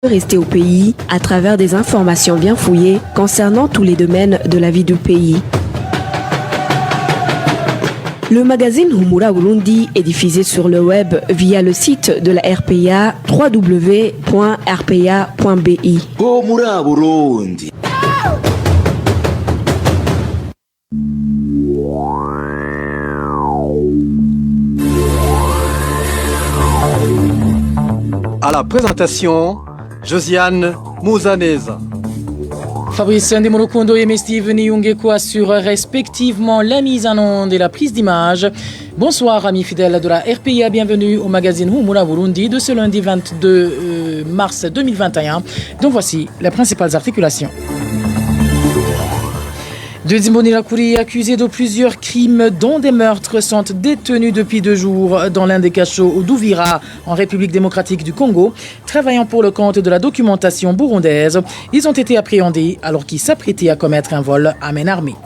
Rester au pays à travers des informations bien fouillées concernant tous les domaines de la vie du pays. Le magazine Humura Burundi est diffusé sur le web via le site de la RPA www.rpa.bi. Humura Burundi. À la présentation, Josiane Mouzaneza. Fabrice Ndemurukundo et Steve Niyungeko assurent respectivement la mise en onde et la prise d'image. Bonsoir amis fidèles de la RPA, bienvenue au magazine Humura Burundi de ce lundi 22 mars 2021. Donc voici les principales articulations. Deux Imbonerakure accusés de plusieurs crimes dont des meurtres sont détenus depuis 2 jours dans l'un des cachots d'Uvira en République démocratique du Congo. Travaillant pour le compte de la documentation burundaise, ils ont été appréhendés alors qu'ils s'apprêtaient à commettre un vol à main armée.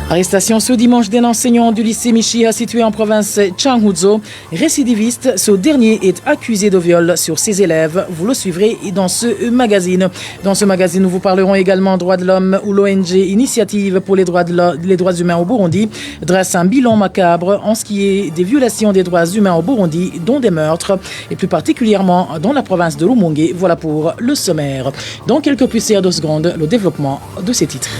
Arrestation ce dimanche d'un enseignant du lycée Michiha situé en province Changuzo. Récidiviste, ce dernier est accusé de viol sur ses élèves. Vous le suivrez dans ce magazine. Dans ce magazine, nous vous parlerons également droits de l'homme où l'ONG Initiative pour les droits humains au Burundi dresse un bilan macabre en ce qui est des violations des droits humains au Burundi, dont des meurtres, et plus particulièrement dans la province de Rumonge. Voilà pour le sommaire. Dans quelques poussières de secondes, le développement de ces titres.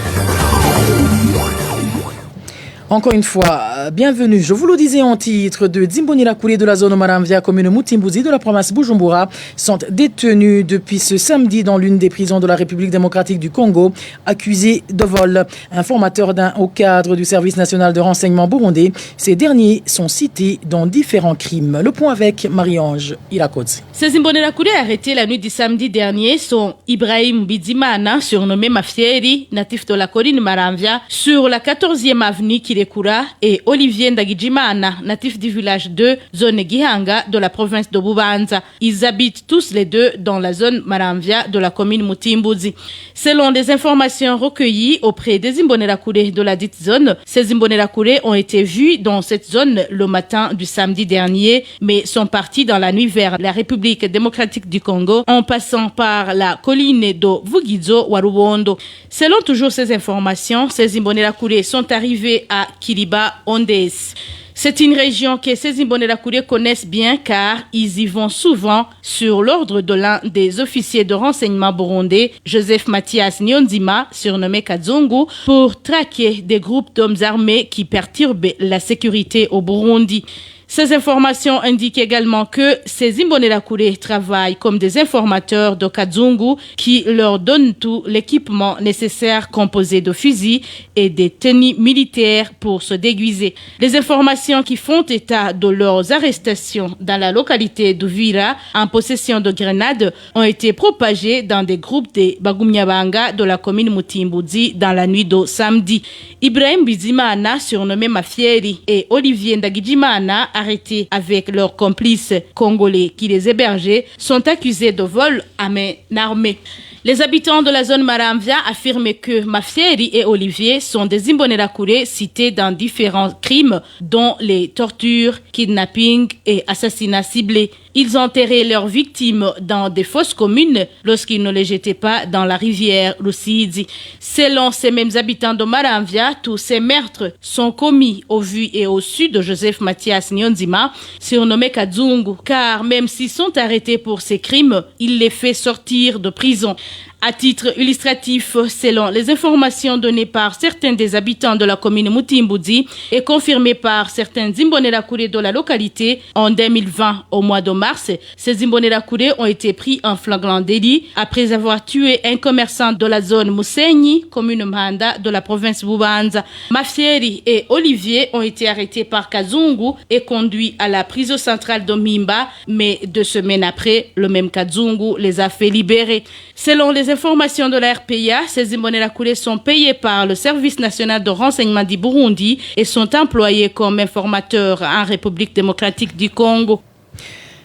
Encore une fois, bienvenue. Je vous le disais en titre, de Imbonerakure de la zone Maramvya, commune Mutimbuzi de la province Bujumbura, sont détenus depuis ce samedi dans l'une des prisons de la République démocratique du Congo, accusés de vol. Informateur d'un haut cadre du service national de renseignement burundais, ces derniers sont cités dans différents crimes. Le point avec Marie-Ange Irakodze. Ces Imbonerakure arrêtés la nuit du samedi dernier sont Ibrahim Bizimana, surnommé Mafieri, natif de la colline Maramvya, sur la 14e avenue Kirekura, et Olivier Ndagijimana, natif du village 2, zone Gihanga, de la province de Bubanza. Ils habitent tous les deux dans la zone Maramvya de la commune Mutimbuzi. Selon des informations recueillies auprès des Imbonerakure de la dite zone, ces Imbonerakure ont été vus dans cette zone le matin du samedi dernier, mais sont partis dans la nuit vers la République démocratique du Congo en passant par la colline de Vugizo Warubondo. Selon toujours ces informations, ces Imbonerakure sont arrivés à Kiriba Ondes. C'est une région que ces Imbonerakure connaissent bien car ils y vont souvent sur l'ordre de l'un des officiers de renseignement burundais, Joseph Mathias Nyonzima, surnommé Kazungu, pour traquer des groupes d'hommes armés qui perturbent la sécurité au Burundi. Ces informations indiquent également que ces Imbonerakure travaillent comme des informateurs de Kazungu qui leur donnent tout l'équipement nécessaire composé de fusils et des tenues militaires pour se déguiser. Les informations qui font état de leurs arrestations dans la localité d'Uvira en possession de grenades ont été propagées dans des groupes de Bagumyabanga de la commune Mutimbuzi dans la nuit de samedi. Ibrahim Bizimana, surnommé Mafieri, et Olivier Ndagijimana, arrêtés avec leurs complices congolais qui les hébergeaient, sont accusés de vol à main armée. Les habitants de la zone Maramvya affirment que Mafieri et Olivier sont des Imbonerakure cités dans différents crimes, dont les tortures, kidnappings et assassinats ciblés. Ils enterraient leurs victimes dans des fosses communes lorsqu'ils ne les jetaient pas dans la rivière Rusizi. Selon ces mêmes habitants de Maramvya, tous ces meurtres sont commis au vu et au su de Joseph Mathias Nyonzima, surnommé Kazungu, car même s'ils sont arrêtés pour ces crimes, il les fait sortir de prison. À titre illustratif, selon les informations données par certains des habitants de la commune Mutimbuzi et confirmées par certains Imbonerakure de la localité, en 2020, au mois de mars, ces Imbonerakure ont été pris en flagrant délit après avoir tué un commerçant de la zone Musenyi, commune Mhanda de la province Bubanza. Mafieri et Olivier ont été arrêtés par Kazungu et conduits à la prison centrale de Mimba, mais 2 semaines après, le même Kazungu les a fait libérer. Selon les informations de la RPA, ces Imbonerakure sont payés par le service national de renseignement du Burundi et sont employés comme informateurs en République démocratique du Congo.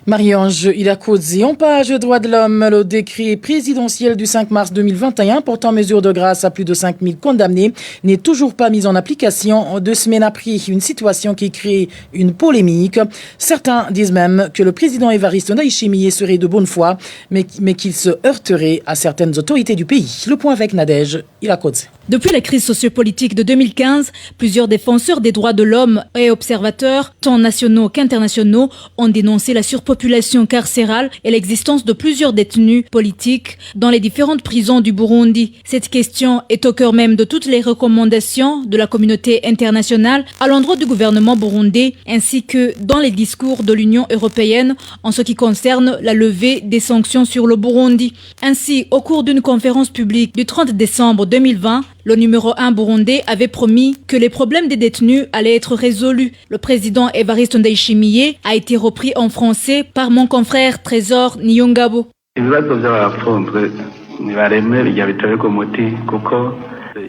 Marie-Ange Ilakoudzi, en page droits de l'homme, le décret présidentiel du 5 mars 2021 portant mesure de grâce à plus de 5000 condamnés n'est toujours pas mis en application 2 semaines après, une situation qui crée une polémique. Certains disent même que le président Évariste Ndayishimiye serait de bonne foi, mais qu'il se heurterait à certaines autorités du pays. Le point avec Nadège Ilakoudzi. Depuis la crise sociopolitique de 2015, plusieurs défenseurs des droits de l'homme et observateurs, tant nationaux qu'internationaux, ont dénoncé la surpopulation carcérale et l'existence de plusieurs détenus politiques dans les différentes prisons du Burundi. Cette question est au cœur même de toutes les recommandations de la communauté internationale à l'endroit du gouvernement burundais, ainsi que dans les discours de l'Union européenne en ce qui concerne la levée des sanctions sur le Burundi. Ainsi, au cours d'une conférence publique du 30 décembre 2020, le numéro 1 burundais avait promis que les problèmes des détenus allaient être résolus. Le président Évariste Ndayishimiye a été repris en français par mon confrère Trésor Niyongabo.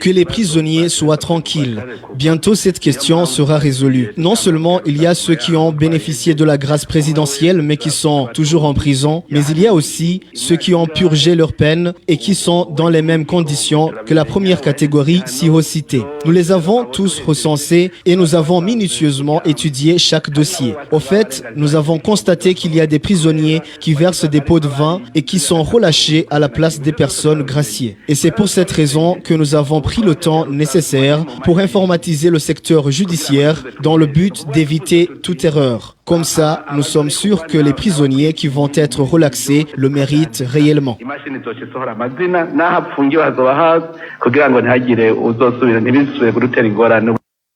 Que les prisonniers soient tranquilles. Bientôt, cette question sera résolue. Non seulement il y a ceux qui ont bénéficié de la grâce présidentielle mais qui sont toujours en prison, mais il y a aussi ceux qui ont purgé leur peine et qui sont dans les mêmes conditions que la première catégorie ci-citée. Nous les avons tous recensés et nous avons minutieusement étudié chaque dossier. Au fait, nous avons constaté qu'il y a des prisonniers qui versent des pots de vin et qui sont relâchés à la place des personnes graciées. Et c'est pour cette raison que nous avons pris le temps nécessaire pour informatiser le secteur judiciaire dans le but d'éviter toute erreur. Comme ça, nous sommes sûrs que les prisonniers qui vont être relaxés le méritent réellement.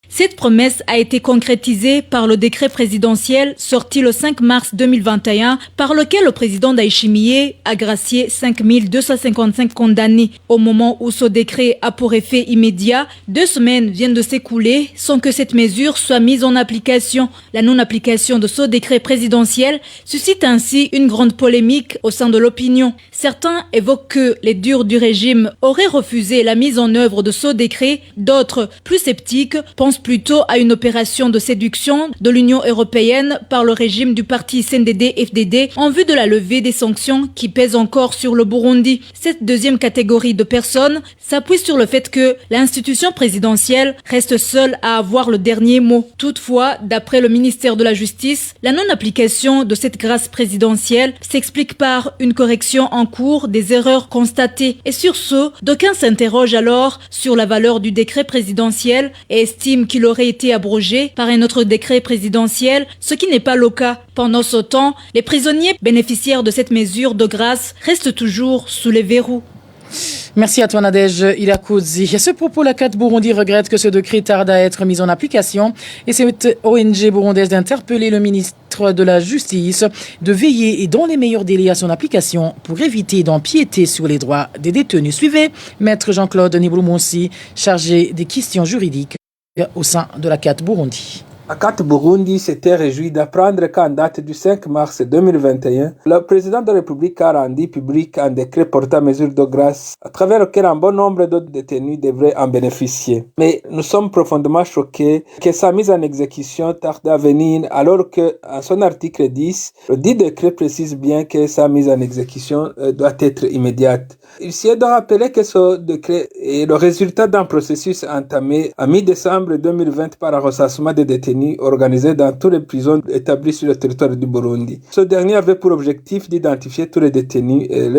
Cette promesse a été concrétisée par le décret présidentiel sorti le 5 mars 2021 par lequel le président Ndayishimiye a gracié 5255 condamnés. Au moment où ce décret a pour effet immédiat, 2 semaines viennent de s'écouler sans que cette mesure soit mise en application. La non-application de ce décret présidentiel suscite ainsi une grande polémique au sein de l'opinion. Certains évoquent que les durs du régime auraient refusé la mise en œuvre de ce décret. D'autres, plus sceptiques, pensent plutôt à une opération de séduction de l'Union européenne par le régime du parti CNDD-FDD en vue de la levée des sanctions qui pèsent encore sur le Burundi. Cette deuxième catégorie de personnes s'appuie sur le fait que l'institution présidentielle reste seule à avoir le dernier mot. Toutefois, d'après le ministère de la Justice, la non-application de cette grâce présidentielle s'explique par une correction en cours des erreurs constatées. Et sur ce, d'aucuns s'interrogent alors sur la valeur du décret présidentiel et estiment qu'il aurait été abrogé par un autre décret présidentiel, ce qui n'est pas le cas. Pendant ce temps, les prisonniers bénéficiaires de cette mesure de grâce restent toujours sous les verrous. Merci à toi Nadège Ilakoudzi. À ce propos, la CAT Burundi regrette que ce décret tarde à être mis en application et cette ONG burundaise d'interpeller le ministre de la Justice de veiller et dans les meilleurs délais à son application pour éviter d'empiéter sur les droits des détenus. Suivez Maître Jean-Claude Nibouloumoussi, chargé des questions juridiques au sein de la CAT Burundi. La CAT Burundi s'était réjoui d'apprendre qu'en date du 5 mars 2021, le président de la République a rendu public un décret portant mesure de grâce à travers lequel un bon nombre d'autres détenus devraient en bénéficier. Mais nous sommes profondément choqués que sa mise en exécution tarde à venir alors que, en son article 10, le dit décret précise bien que sa mise en exécution doit être immédiate. Il s'y est de rappeler que ce décret est le résultat d'un processus entamé en mi-décembre 2020 par un recensement des détenus organisés dans toutes les prisons établies sur le territoire du Burundi. Ce dernier avait pour objectif d'identifier tous les détenus et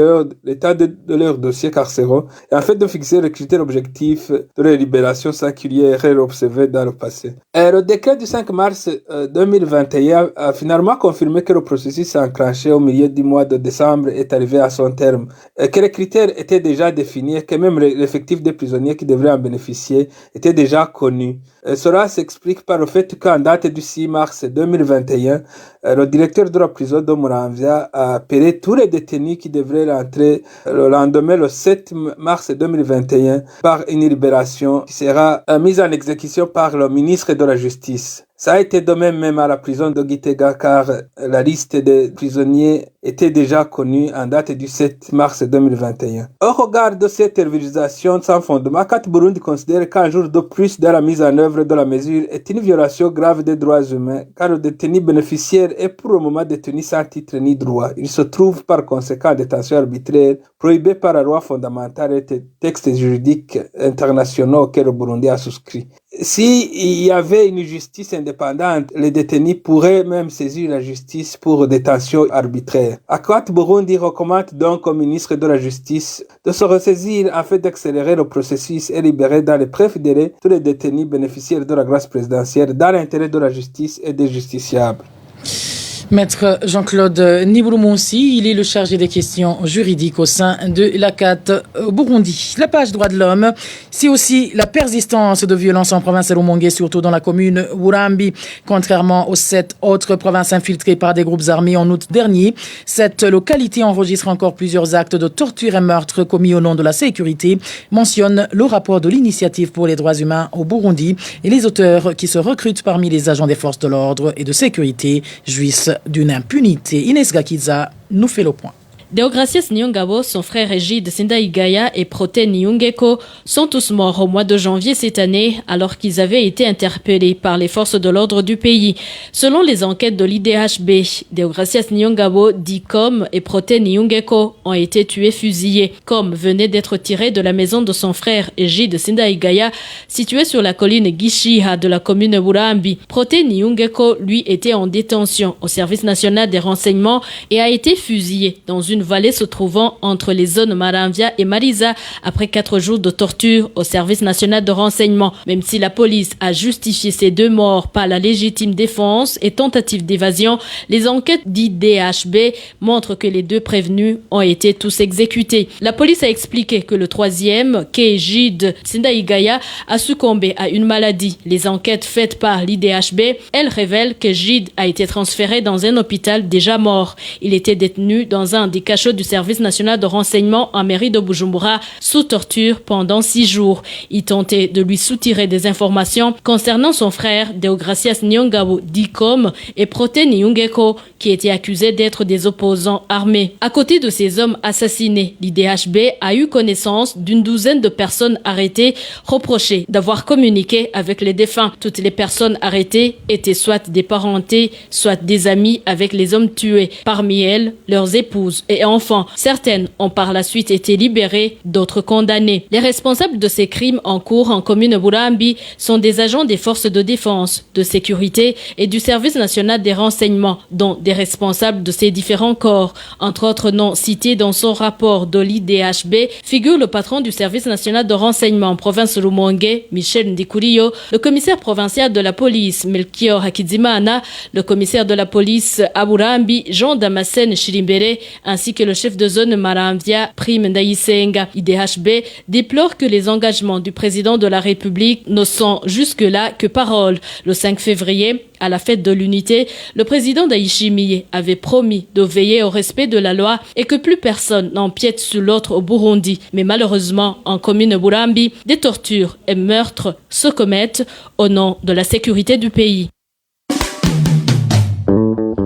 l'état de leurs dossiers carcéraux et en fait de fixer les critères objectifs de leur libération sans qu'il y ait erreur observée dans le passé. Et le décret du 5 mars 2021 a finalement confirmé que le processus enclenché au milieu du mois de décembre est arrivé à son terme et que les critères étaient déjà définis et que même l'effectif des prisonniers qui devraient en bénéficier était déjà connu. Et cela s'explique par le fait qu'en date du 6 mars 2021, le directeur de la prison de Muramvya a appelé tous les détenus qui devraient rentrer le lendemain, le 7 mars 2021, par une libération qui sera mise en exécution par le ministre de la Justice. Ça a été de même à la prison de Gitega car la liste des prisonniers était déjà connue en date du 7 mars 2021. Au regard de cette tergiversation sans fondement, ACAT Burundi considère qu'un jour de plus de la mise en œuvre de la mesure est une violation grave des droits humains car le détenu bénéficiaire est pour le moment détenu sans titre ni droit. Il se trouve par conséquent en détention arbitraire prohibée par la loi fondamentale et les textes juridiques internationaux auxquels le Burundi a souscrit. S'il y avait une justice indépendante, les détenus pourraient même saisir la justice pour détention arbitraire. ACAT Burundi recommande donc au ministre de la Justice de se ressaisir afin d'accélérer le processus et libérer dans les brefs délais tous les détenus bénéficiaires de la grâce présidentielle dans l'intérêt de la justice et des justiciables. Maître Jean-Claude Nibouloumoussi, il est le chargé des questions juridiques au sein de l'ACAT Burundi. La page droits de l'homme, c'est aussi la persistance de violences en province de Rumongue, surtout dans la commune Burambi. Contrairement aux 7 autres provinces infiltrées par des groupes armés en août dernier, cette localité enregistre encore plusieurs actes de torture et meurtres commis au nom de la sécurité, mentionne le rapport de l'Initiative pour les droits humains au Burundi, et les auteurs qui se recrutent parmi les agents des forces de l'ordre et de sécurité jouissent d'une impunité. Inès Gakiza nous fait le point. Deogracias Nyongabo, son frère Egide Sindaigaya et Prote Nyungeko sont tous morts au mois de janvier cette année alors qu'ils avaient été interpellés par les forces de l'ordre du pays. Selon les enquêtes de l'IDHB, Deogracias Nyongabo, dit Comme et Prote Nyungeko ont été tués fusillés. Comme venait d'être tiré de la maison de son frère Egide Sindaigaya, située sur la colline Gishiha de la commune Burambi. Prote Nyungeko, lui, était en détention au service national des renseignements et a été fusillé dans une vallée se trouvant entre les zones Maramvia et Marisa après 4 jours de torture au service national de renseignement. Même si la police a justifié ces 2 morts par la légitime défense et tentative d'évasion, les enquêtes d'IDHB montrent que les 2 prévenus ont été tous exécutés. La police a expliqué que le 3e, Egide Sindaigaya, a succombé à une maladie. Les enquêtes faites par l'IDHB, elles révèlent qu'Egide a été transféré dans un hôpital déjà mort. Il était détenu dans un des cachots du service national de renseignement en mairie de Bujumbura sous torture pendant 6 jours. Il tentait de lui soutirer des informations concernant son frère Deogracias Nyongabo Dikom et Prote Nyungeko qui étaient accusés d'être des opposants armés. À côté de ces hommes assassinés, l'IDHB a eu connaissance d'une douzaine de personnes arrêtées reprochées d'avoir communiqué avec les défunts. Toutes les personnes arrêtées étaient soit des parentés, soit des amis avec les hommes tués. Parmi elles, leurs épouses et enfants. Certaines ont par la suite été libérées, d'autres condamnées. Les responsables de ces crimes en cours en commune Burambi sont des agents des forces de défense, de sécurité et du service national des renseignements, dont des responsables de ces différents corps. Entre autres noms cités dans son rapport de l'IDHB figure le patron du service national de renseignement en province Rumongue, Michel Ndikuriyo, le commissaire provincial de la police, Melchior Hakizimana, le commissaire de la police à Burambi, Jean Damascène Chirimbere, ainsi que le chef de zone Maramvia, Prime Ndayisenga. IDHB déplore que les engagements du président de la République ne sont jusque-là que paroles. Le 5 février, à la fête de l'unité, le président Ndayishimiye avait promis de veiller au respect de la loi et que plus personne n'empiète sur l'autre au Burundi. Mais malheureusement, en commune Burambi, des tortures et meurtres se commettent au nom de la sécurité du pays.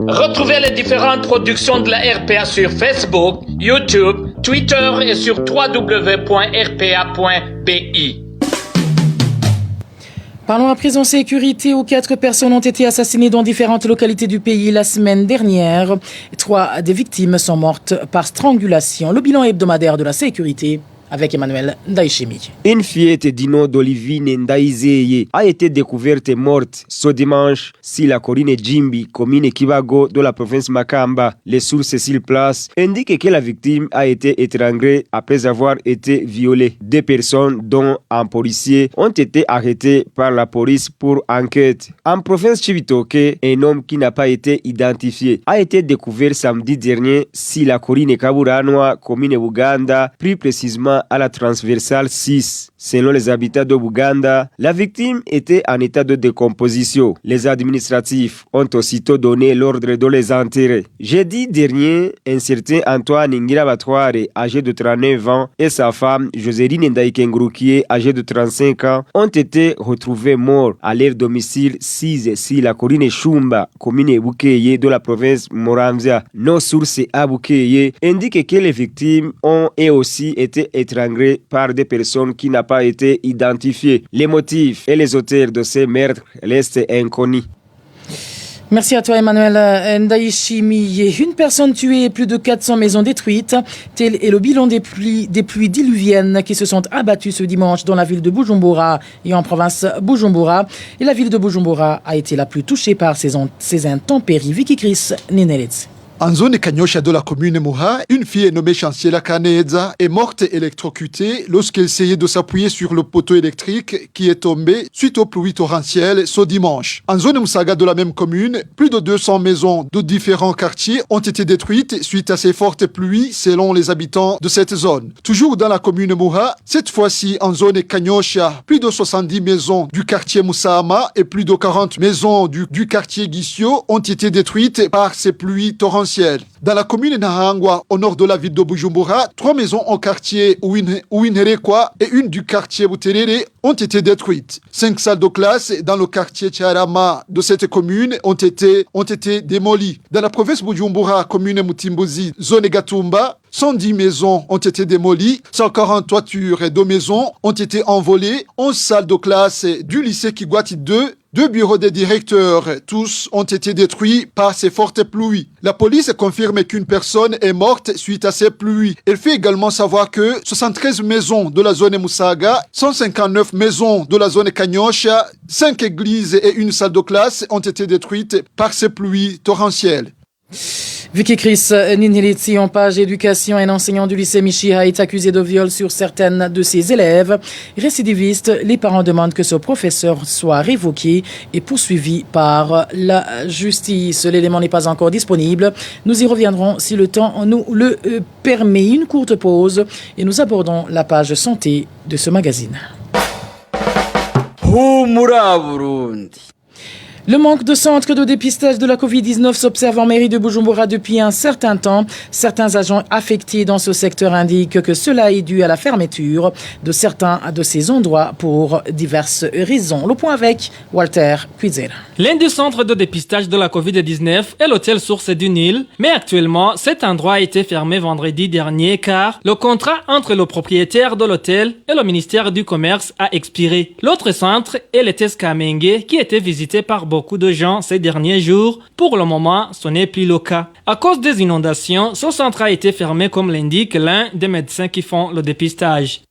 Retrouvez les différentes productions de la RPA sur Facebook, YouTube, Twitter et sur www.rpa.bi. Parlons à présent sécurité où 4 personnes ont été assassinées dans différentes localités du pays la semaine dernière. 3 des victimes sont mortes par strangulation. Le bilan hebdomadaire de la sécurité avec Emmanuel Ndaishimi. Une fillette du nom d'Olivine Ndaizeye a été découverte morte ce dimanche sur la colline Jimbi, commune Kibago de la province Makamba. Les sources sur place indiquent que la victime a été étranglée après avoir été violée. 2 personnes, dont un policier, ont été arrêtées par la police pour enquête. En province Chibitoke, un homme qui n'a pas été identifié a été découvert samedi dernier sur la colline Kaburanwa, commune Buganda, plus précisément à la transversale 6. Selon les habitants de Buganda, la victime était en état de décomposition. Les administratifs ont aussitôt donné l'ordre de les enterrer. Jeudi dernier, un certain Antoine Ngirabatware, âgé de 39 ans, et sa femme, Joséline Ndaïkengroukié, âgée de 35 ans, ont été retrouvés morts à leur domicile 6 sur la colline Shumba, commune Bukeye de la province Moramvia. Nos sources à Bukeye indiquent que les victimes ont aussi été étranglées par des personnes qui n'ont pas été identifiées. Les motifs et les auteurs de ces meurtres restent inconnus. Merci à toi Emmanuel Ndaïchimiye. Une personne tuée et plus de 400 maisons détruites. Tel est le bilan des pluies diluviennes qui se sont abattues ce dimanche dans la ville de Bujumbura et en province Bujumbura. Et la ville de Bujumbura a été la plus touchée par ces intempéries. Vicky Chris Ninelitz. En zone Kanyosha de la commune Muha, une fille nommée Chanciela Kaneza est morte électrocutée lorsqu'elle essayait de s'appuyer sur le poteau électrique qui est tombé suite aux pluies torrentielles ce dimanche. En zone Musaga de la même commune, plus de 200 maisons de différents quartiers ont été détruites suite à ces fortes pluies selon les habitants de cette zone. Toujours dans la commune Muha, cette fois-ci en zone Kanyosha, plus de 70 maisons du quartier Musama et plus de 40 maisons du quartier Gisio ont été détruites par ces pluies torrentielles. Dans la commune Nahangwa, au nord de la ville de Bujumbura, 3 maisons au quartier Uinherekwa et une du quartier Buterere ont été détruites. 5 salles de classe dans le quartier Tcharama de cette commune ont été démolies. Dans la province Bujumbura, commune Mutimbuzi, zone Gatumba, 110 maisons ont été démolies, 140 toitures et 2 maisons ont été envolées, 11 salles de classe du lycée Kigwati 2, 2 bureaux des directeurs, tous ont été détruits par ces fortes pluies. La police confirme qu'une personne est morte suite à ces pluies. Elle fait également savoir que 73 maisons de la zone Musaga, 159 maisons de la zone Kanyosha, 5 églises et une salle de classe ont été détruites par ces pluies torrentielles. Vicky Chris Ninelitsi, en page éducation, un enseignant du lycée Michiha est accusé de viol sur certaines de ses élèves. Récidiviste, les parents demandent que ce professeur soit révoqué et poursuivi par la justice. L'élément n'est pas encore disponible. Nous y reviendrons si le temps nous le permet. Une courte pause et nous abordons la page santé de ce magazine. Le manque de centres de dépistage de la Covid-19 s'observe en mairie de Bujumbura depuis un certain temps. Certains agents affectés dans ce secteur indiquent que cela est dû à la fermeture de certains de ces endroits pour diverses raisons. Le point avec Walter Cuizera. L'un des centres de dépistage de la Covid-19 est l'hôtel Source du Nil, mais actuellement, cet endroit a été fermé vendredi dernier car le contrat entre le propriétaire de l'hôtel et le ministère du Commerce a expiré. L'autre centre est le Teskamenge qui était visité par beaucoup de gens ces derniers jours. Pour le moment, ce n'est plus le cas. À cause des inondations, ce centre a été fermé comme l'indique l'un des médecins qui font le dépistage.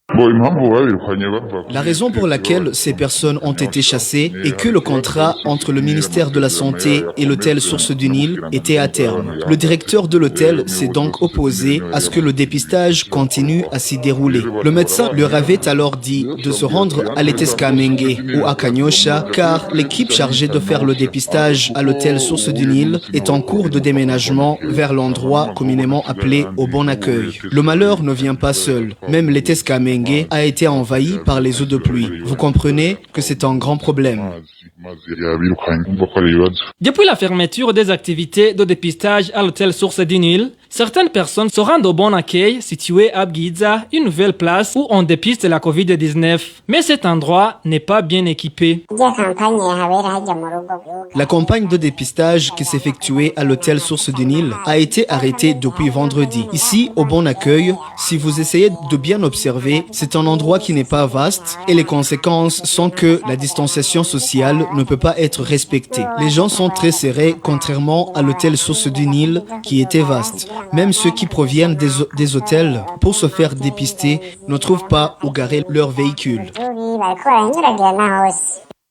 La raison pour laquelle ces personnes ont été chassées est que le contrat entre le ministère de la Santé et l'hôtel Source du Nil était à terme. Le directeur de l'hôtel s'est donc opposé à ce que le dépistage continue à s'y dérouler. Le médecin leur avait alors dit de se rendre à l'Eteskamenge ou à Kanyosha car l'équipe chargée de faire le dépistage à l'hôtel Source du Nil est en cours de déménagement vers l'endroit communément appelé au Bon Accueil. Le malheur ne vient pas seul. Même l'Eteskamenge a été envahi par les eaux de pluie. Vous comprenez que c'est un grand problème. Depuis la fermeture des activités de dépistage à l'hôtel Source du Nil, certaines personnes se rendent au Bon Accueil situé à Bgiza, une nouvelle place où on dépiste la Covid-19. Mais cet endroit n'est pas bien équipé. La campagne de dépistage qui s'effectuait à l'hôtel Source du Nil a été arrêtée depuis vendredi. Ici, au Bon Accueil, si vous essayez de bien observer, c'est un endroit qui n'est pas vaste et les conséquences sont que la distanciation sociale ne peut pas être respectée. Les gens sont très serrés, contrairement à l'hôtel Source du Nil qui était vaste. Même ceux qui proviennent des hôtels pour se faire dépister ne trouvent pas où garer leur véhicule.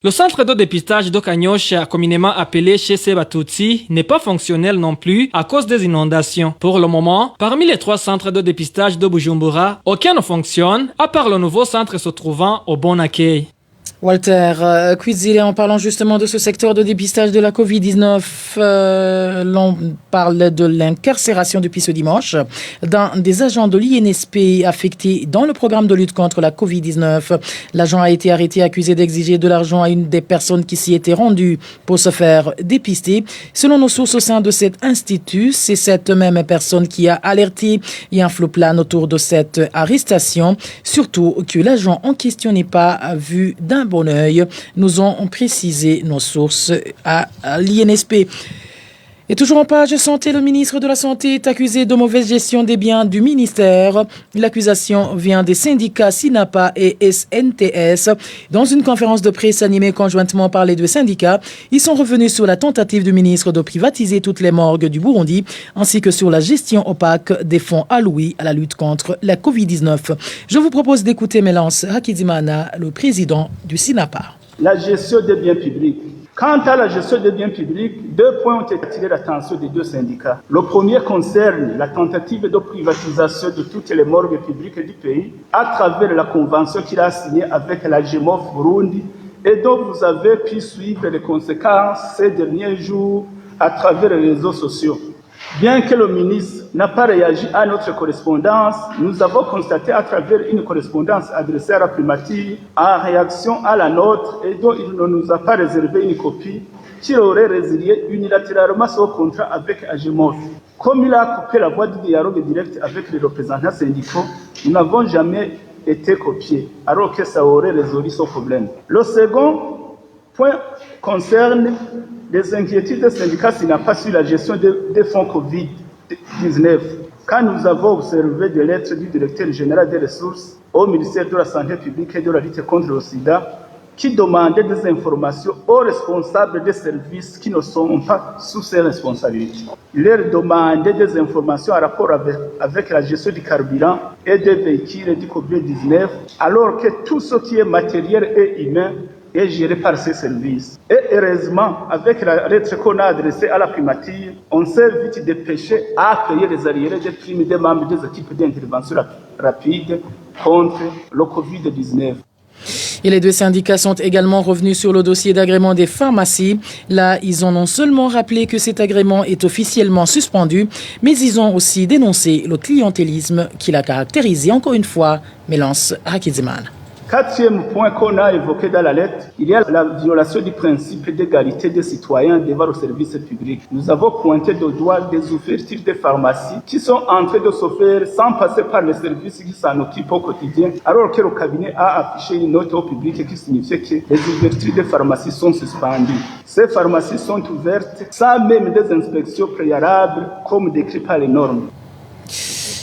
Le centre de dépistage de Kanyosha, communément appelé chez Sebatutsi, n'est pas fonctionnel non plus à cause des inondations. Pour le moment, parmi les 3 centres de dépistage de Bujumbura, aucun ne fonctionne, à part le nouveau centre se trouvant au Bon Accueil. Walter Cuisile, en parlant justement de ce secteur de dépistage de la Covid-19, l'on parle de l'incarcération depuis ce dimanche d'un des agents de l'INSP affectés dans le programme de lutte contre la Covid-19. L'agent a été arrêté accusé d'exiger de l'argent à une des personnes qui s'y était rendue pour se faire dépister. Selon nos sources au sein de cet institut, c'est cette même personne qui a alerté et un flou plane autour de cette arrestation, surtout que l'agent en question n'est pas vu d'un bon œil, nous ont précisé nos sources à l'INSP. Et toujours en page santé, le ministre de la Santé est accusé de mauvaise gestion des biens du ministère. L'accusation vient des syndicats SINAPA et SNTS. Dans une conférence de presse animée conjointement par les deux syndicats, ils sont revenus sur la tentative du ministre de privatiser toutes les morgues du Burundi, ainsi que sur la gestion opaque des fonds alloués à la lutte contre la Covid-19. Je vous propose d'écouter Mélance Hakizimana, le président du SINAPA. La gestion des biens publics. Quant à la gestion des biens publics, 2 points ont attiré l'attention des deux syndicats. Le premier concerne la tentative de privatisation de toutes les morgues publiques du pays à travers la convention qu'il a signée avec la GEMOF Burundi et dont vous avez pu suivre les conséquences ces derniers jours à travers les réseaux sociaux. Bien que le ministre n'a pas réagi à notre correspondance, nous avons constaté à travers une correspondance adressée à la primature en réaction à la nôtre et dont il ne nous a pas réservé une copie, qu'il aurait résilié unilatéralement son contrat avec AGEMOF. Comme il a coupé la voie du dialogue direct avec les représentants syndicaux, nous n'avons jamais été copiés, alors que ça aurait résolu ce problème. Le second point concerne les inquiétudes des syndicats SINAPA sur la gestion des fonds Covid-19. Quand nous avons observé des lettres du directeur général des ressources au ministère de la Santé publique et de la lutte contre le sida, qui demandaient des informations aux responsables des services qui ne sont pas sous ses responsabilités. Il leur demandait des informations en rapport avec la gestion du carburant et des véhicules du Covid-19, alors que tout ce qui est matériel et humain est géré par ces services. Et heureusement, avec la lettre qu'on a adressée à la primature, on s'est vite dépêché à payer les arriérés des primes des membres des équipes d'intervention rapide contre le Covid-19. Et les deux syndicats sont également revenus sur le dossier d'agrément des pharmacies. Là, ils ont non seulement rappelé que cet agrément est officiellement suspendu, mais ils ont aussi dénoncé le clientélisme qui l'a caractérisé. Encore une fois, Mélance Hakidziman. Quatrième point qu'on a évoqué dans la lettre, il y a la violation du principe d'égalité des citoyens devant le service public. Nous avons pointé du doigt des ouvertures des pharmacies qui sont en train de se faire sans passer par les services qui s'en occupent au quotidien, alors que le cabinet a affiché une note au public qui signifiait que les ouvertures des pharmacies sont suspendues. Ces pharmacies sont ouvertes sans même des inspections préalables comme décrit par les normes.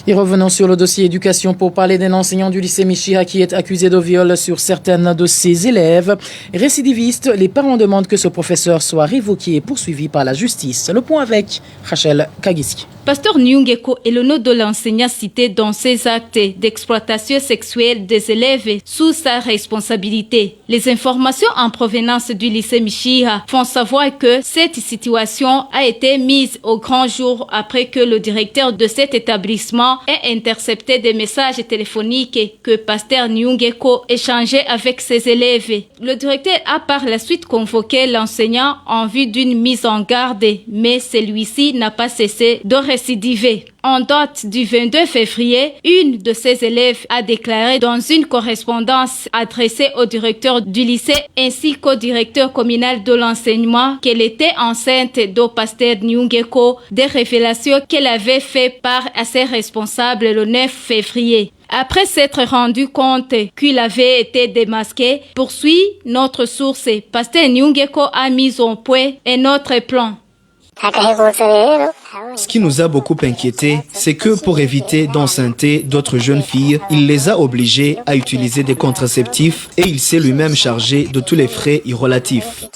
Et revenons sur le dossier éducation pour parler d'un enseignant du lycée Michiha qui est accusé de viol sur certaines de ses élèves. Récidiviste, les parents demandent que ce professeur soit révoqué et poursuivi par la justice. Le point avec Rachel Kagiski. Pasteur Nyungeko est le nom de l'enseignant cité dans ces actes d'exploitation sexuelle des élèves sous sa responsabilité. Les informations en provenance du lycée Michiha font savoir que cette situation a été mise au grand jour après que le directeur de cet établissement ait intercepté des messages téléphoniques que Pasteur Nyungeko échangeait avec ses élèves. Le directeur a par la suite convoqué l'enseignant en vue d'une mise en garde, mais celui-ci n'a pas cessé de récidiver. En date du 22 février, une de ses élèves a déclaré dans une correspondance adressée au directeur du lycée ainsi qu'au directeur communal de l'enseignement qu'elle était enceinte de Pasteur Nyungeko, des révélations qu'elle avait fait part à ses responsables le 9 février. Après s'être rendu compte qu'il avait été démasqué, poursuit notre source, Pasteur Nyungeko a mis au point un autre plan. Ce qui nous a beaucoup inquiétés, c'est que pour éviter d'enceinte d'autres jeunes filles, il les a obligées à utiliser des contraceptifs et il s'est lui-même chargé de tous les frais y relatifs.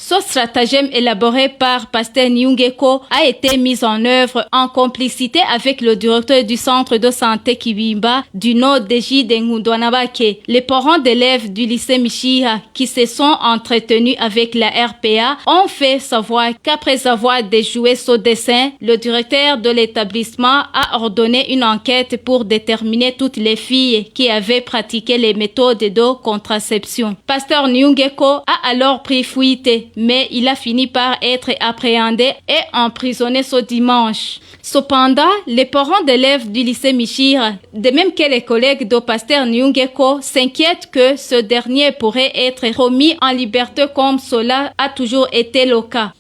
Ce stratagème élaboré par Pasteur Nyungeko a été mis en œuvre en complicité avec le directeur du centre de santé Kibimba du nord d'Égypte de Ngundwanabake. Les parents d'élèves du lycée Michiha qui se sont entretenus avec la RPA ont fait savoir qu'après avoir déjoué ce dessin, le directeur de l'établissement a ordonné une enquête pour déterminer toutes les filles qui avaient pratiqué les méthodes de contraception. Pasteur Nyungeko a alors pris fuite, mais il a fini par être appréhendé et emprisonné ce dimanche. Cependant, les parents d'élèves du lycée Michiha, de même que les collègues de Pasteur Nyungeko, s'inquiètent que ce dernier pourrait être remis en liberté comme cela a toujours été le cas.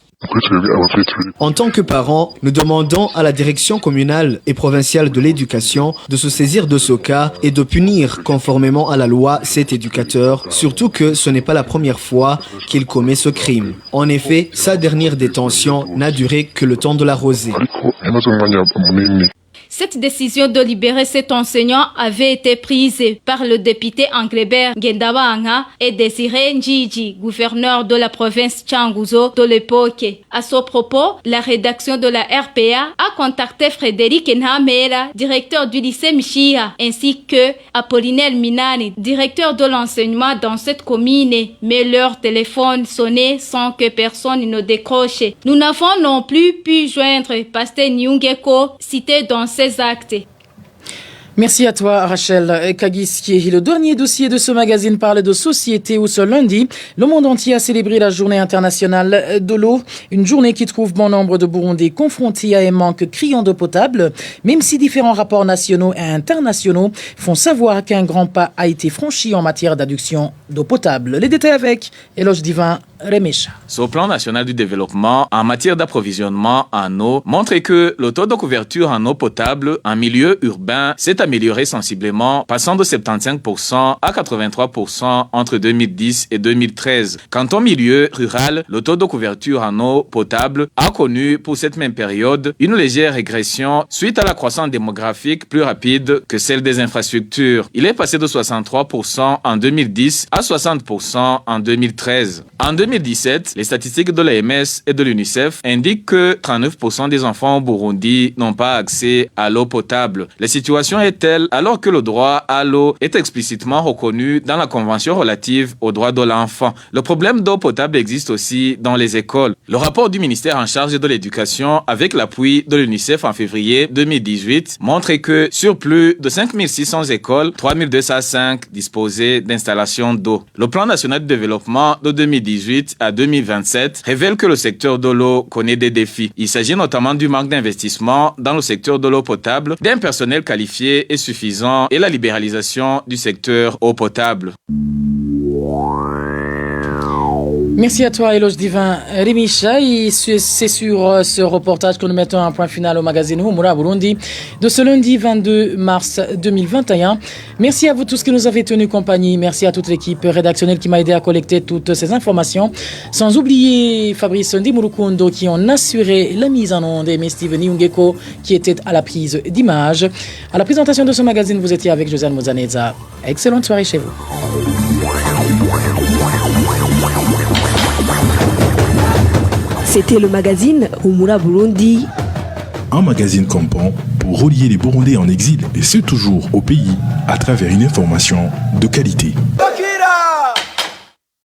En tant que parents, nous demandons à la direction communale et provinciale de l'éducation de se saisir de ce cas et de punir conformément à la loi cet éducateur, surtout que ce n'est pas la première fois qu'il commet ce crime. En effet, sa dernière détention n'a duré que le temps de la rosée. Cette décision de libérer cet enseignant avait été prise par le député Anglebert Gendabanga et Désiré Njiji, gouverneur de la province Changuzo de l'époque. À ce propos, la rédaction de la RPA a contacté Frédéric Nhamera, directeur du lycée Michiha, ainsi que Apollinaire Minani, directeur de l'enseignement dans cette commune, mais leur téléphone sonnait sans que personne ne décroche. Nous n'avons non plus pu joindre Pasteur Nyungeko, cité dans ces actes. Merci à toi, Rachel Kagiski. Le dernier dossier de ce magazine parle de société où ce lundi, le monde entier a célébré la journée internationale de l'eau. Une journée qui trouve bon nombre de Burundais confrontés à un manque criant d'eau potable, même si différents rapports nationaux et internationaux font savoir qu'un grand pas a été franchi en matière d'adduction d'eau potable. Les détails avec Éloge Divin Remesha. Ce plan national du développement en matière d'approvisionnement en eau montre que le taux de couverture en eau potable en milieu urbain s'est amélioré sensiblement, passant de 75% à 83% entre 2010 et 2013. Quant au milieu rural, le taux de couverture en eau potable a connu pour cette même période une légère régression suite à la croissance démographique plus rapide que celle des infrastructures. Il est passé de 63% en 2010 à 60% en 2013. En 2017, les statistiques de l'AMS et de l'UNICEF indiquent que 39% des enfants au Burundi n'ont pas accès à l'eau potable. La situation est telle alors que le droit à l'eau est explicitement reconnu dans la Convention relative aux droits de l'enfant. Le problème d'eau potable existe aussi dans les écoles. Le rapport du ministère en charge de l'éducation avec l'appui de l'UNICEF en février 2018 montre que sur plus de 5600 écoles, 3205 disposaient d'installations d'eau. Le plan national de développement de 2018 à 2027 révèle que le secteur de l'eau connaît des défis. Il s'agit notamment du manque d'investissement dans le secteur de l'eau potable, d'un personnel qualifié et suffisant et la libéralisation du secteur eau potable. Merci à toi, Éloge Divin Rimisha. C'est sur ce reportage que nous mettons un point final au magazine Humura Burundi de ce lundi 22 mars 2021. Merci à vous tous qui nous avez tenu compagnie. Merci à toute l'équipe rédactionnelle qui m'a aidé à collecter toutes ces informations. Sans oublier Fabrice Ndimurukundo qui en assuré la mise en onde et Steven Nyungeko qui était à la prise d'images. À la présentation de ce magazine, vous étiez avec Josiane Mozaneza. Excellente soirée chez vous. C'était le magazine Humura Burundi. Un magazine comprend pour relier les Burundais en exil et ceux toujours au pays à travers une information de qualité.